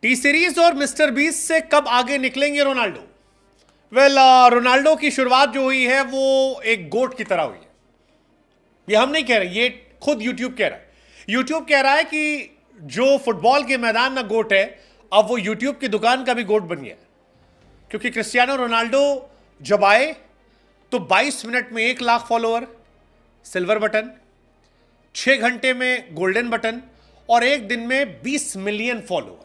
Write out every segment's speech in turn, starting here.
T series और mister beast से कब आगे निकलेंगे रोनाल्डो? रोनाल्डो की शुरुआत जो हुई है वो एक गोट की तरह हुई है। ये हम नहीं कह रहे, ये खुद यूट्यूब कह रहा है। यूट्यूब कह रहा है कि जो फुटबॉल के मैदान में गोट है, अब वो यूट्यूब की दुकान का भी गोट बन गया। क्योंकि क्रिस्टियानो रोनाल्डो जब आए तो 22 मिनट में 1 लाख फॉलोअर, सिल्वर बटन, 6 घंटे में गोल्डन बटन और एक दिन में 20 मिलियन फॉलोअर।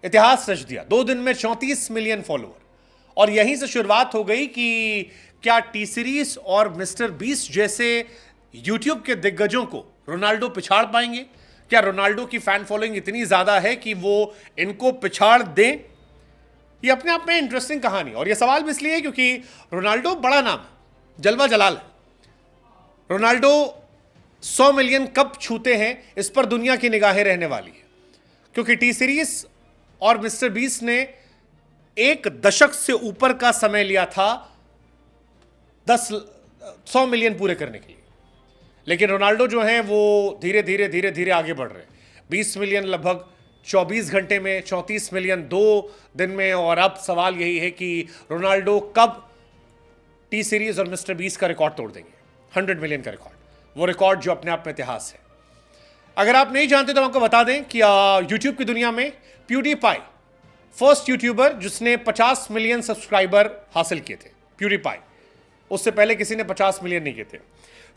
इतिहास रच दिया। 2 दिन में 34 मिलियन फॉलोअर। और यहीं से शुरुआत हो गई कि क्या टी सीरीज और मिस्टर बीस्ट जैसे यूट्यूब के दिग्गजों को रोनाल्डो पिछाड़ पाएंगे? क्या रोनाल्डो की फैन फॉलोइंग इतनी ज्यादा है कि वो इनको पिछाड़ दें? ये अपने आप में इंटरेस्टिंग कहानी। और ये सवाल भी इसलिए क्योंकि रोनाल्डो बड़ा नाम है, जलवा जलाल है। रोनाल्डो 100 मिलियन कब छूते हैं, इस पर दुनिया की निगाहें रहने वाली है। क्योंकि टी सीरीज और मिस्टर बीस्ट ने 1 दशक से ऊपर का समय लिया था 100 मिलियन पूरे करने के लिए। लेकिन रोनाल्डो जो हैं वो धीरे धीरे आगे बढ़ रहे हैं। 20 मिलियन लगभग 24 घंटे में, 34 मिलियन 2 दिन में। और अब सवाल यही है कि रोनाल्डो कब टी सीरीज और मिस्टर बीस्ट का रिकॉर्ड तोड़ देंगे, 100 मिलियन का रिकॉर्ड। वो रिकॉर्ड जो अपने आप में इतिहास है। अगर आप नहीं जानते तो आपको बता दें कि यूट्यूब की दुनिया में प्यूडीपाई फर्स्ट यूट्यूबर जिसने 50 मिलियन सब्सक्राइबर हासिल किए थे, प्यूडीपाई। उससे पहले किसी ने 50 मिलियन नहीं किए थे।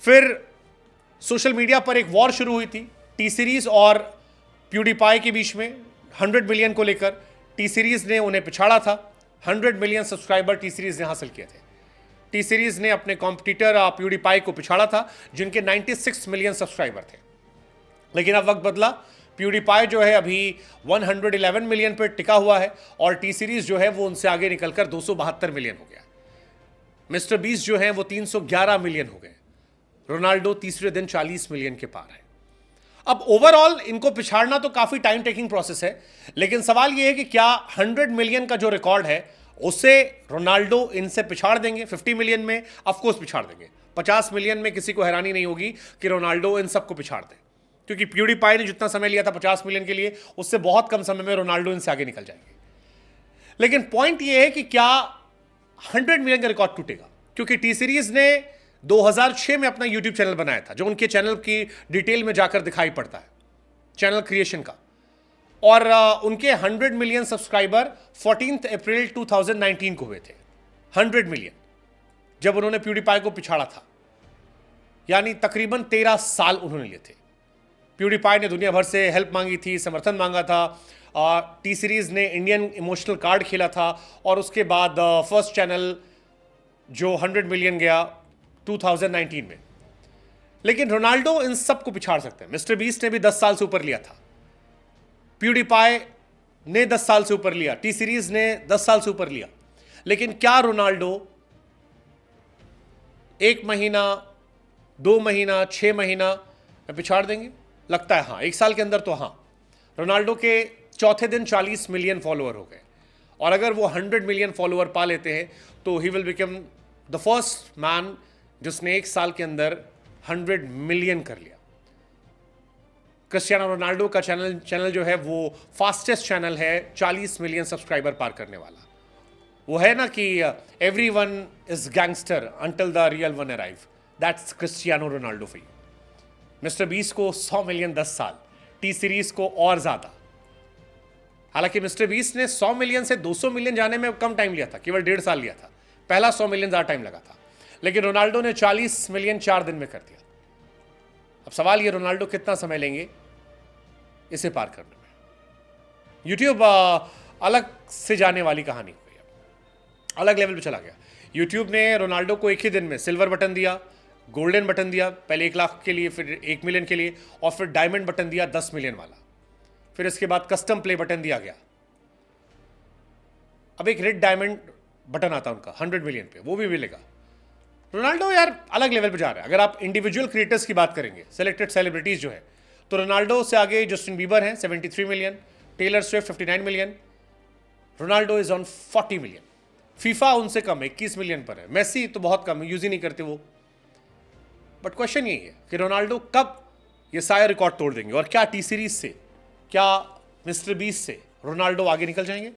फिर सोशल मीडिया पर एक वॉर शुरू हुई थी टी सीरीज और प्यूडीपाई के बीच में 100 मिलियन को लेकर। टी सीरीज ने उन्हें पिछाड़ा था। 100 मिलियन सब्सक्राइबर टी सीरीज ने हासिल किए थे। टी सीरीज ने अपने कॉम्पिटिटर प्यूडीपाई को पिछाड़ा था जिनके 96 मिलियन सब्सक्राइबर थे। लेकिन अब वक्त बदला। प्यूडीपाई जो है अभी 111 मिलियन पर टिका हुआ है और टी सीरीज जो है वो उनसे आगे निकलकर 272 मिलियन हो गया। मिस्टर बीस्ट जो है वो 311 मिलियन हो गए। रोनाल्डो तीसरे दिन 40 मिलियन के पार है। अब ओवरऑल इनको पिछाड़ना तो काफी टाइम टेकिंग प्रोसेस है, लेकिन सवाल यह है कि क्या 100 मिलियन का जो रिकॉर्ड है उसे रोनाल्डो इनसे पिछाड़ देंगे? 50 मिलियन में ऑफकोर्स पिछाड़ देंगे। 50 मिलियन में किसी को हैरानी नहीं होगी कि रोनाल्डो इन सबको पिछाड़ दे, क्योंकि प्यूडीपाई ने जितना समय लिया था 50 मिलियन के लिए, उससे बहुत कम समय में रोनाल्डो इनसे आगे निकल जाएंगे। लेकिन पॉइंट यह है कि क्या 100 मिलियन का रिकॉर्ड टूटेगा? क्योंकि टी सीरीज ने 2006 में अपना यूट्यूब चैनल बनाया था, जो उनके चैनल की डिटेल में जाकर दिखाई पड़ता है, चैनल क्रिएशन का। और उनके 100 मिलियन सब्सक्राइबर 14 अप्रैल 2019 को हुए थे। 100 मिलियन जब उन्होंने प्यूडीपाई को पिछाड़ा था, यानी तकरीबन 13 साल उन्होंने लिए थे। प्यूडीपाई ने दुनिया भर से हेल्प मांगी थी, समर्थन मांगा था। टी सीरीज ने इंडियन इमोशनल कार्ड खेला था और उसके बाद फर्स्ट चैनल जो 100 मिलियन गया 2019 में। लेकिन रोनाल्डो इन सब को पिछाड़ सकते हैं। मिस्टर बीस्ट ने भी 10 साल से ऊपर लिया था, प्यूडीपाई ने 10 साल से ऊपर लिया, टी सीरीज ने 10 साल से ऊपर लिया। लेकिन क्या रोनाल्डो 1 महीना, 2 महीना, 6 महीना में पिछाड़ देंगे? लगता है हाँ, 1 साल के अंदर तो हाँ। रोनाल्डो के चौथे दिन 40 मिलियन फॉलोअर हो गए और अगर वो 100 मिलियन फॉलोअर पा लेते हैं तो he will become the first man जिसने 1 साल के अंदर 100 मिलियन कर लिया। क्रिस्टियानो रोनाल्डो का चैनल जो है वो फास्टेस्ट चैनल है 40 मिलियन सब्सक्राइबर पार करने वाला। वो है ना कि everyone is gangster until the real one arrive. That's Cristiano Ronaldo for you. Mister beast को 100 मिलियन 10 साल, टी सीरीज को और ज्यादा। हालांकि मिस्टर बीस्ट ने 100 मिलियन से 200 मिलियन जाने में कम टाइम लिया था, केवल 1.5 साल लिया था। पहला 100 मिलियन ज्यादा टाइम लगा था। लेकिन रोनाल्डो ने 40 मिलियन 4 दिन में कर दिया। अब सवाल ये, रोनाल्डो कितना समय लेंगे इसे पार करने में? यूट्यूब अलग से जाने वाली कहानी हो गई, अलग लेवल पे चला गया। यूट्यूब ने रोनाल्डो को एक ही दिन में सिल्वर बटन दिया, गोल्डन बटन दिया, पहले 1 लाख के लिए, फिर 1 मिलियन के लिए, और फिर डायमंड बटन दिया 10 मिलियन वाला। फिर इसके बाद कस्टम प्ले बटन दिया गया। अब एक रेड डायमंड बटन आता उनका 100 मिलियन पे, वो भी मिलेगा। रोनाल्डो यार अलग लेवल पे जा रहा है। अगर आप इंडिविजुअल क्रिएटर्स की बात करेंगे, सेलेक्टेड सेलिब्रिटीज जो है, तो रोनाल्डो से आगे जस्टिन बीबर हैं 73 million, Taylor Swift 59 million, Ronaldo is on 40 million. FIFA उनसे कम 21 मिलियन पर है। मेसी तो बहुत कम है, यूज ही नहीं करते वो। बट क्वेश्चन यही है कि रोनाल्डो कब ये सारे रिकॉर्ड तोड़ देंगे और क्या टी सीरीज से, क्या मिस्टर बीस्ट से रोनाल्डो आगे निकल जाएंगे?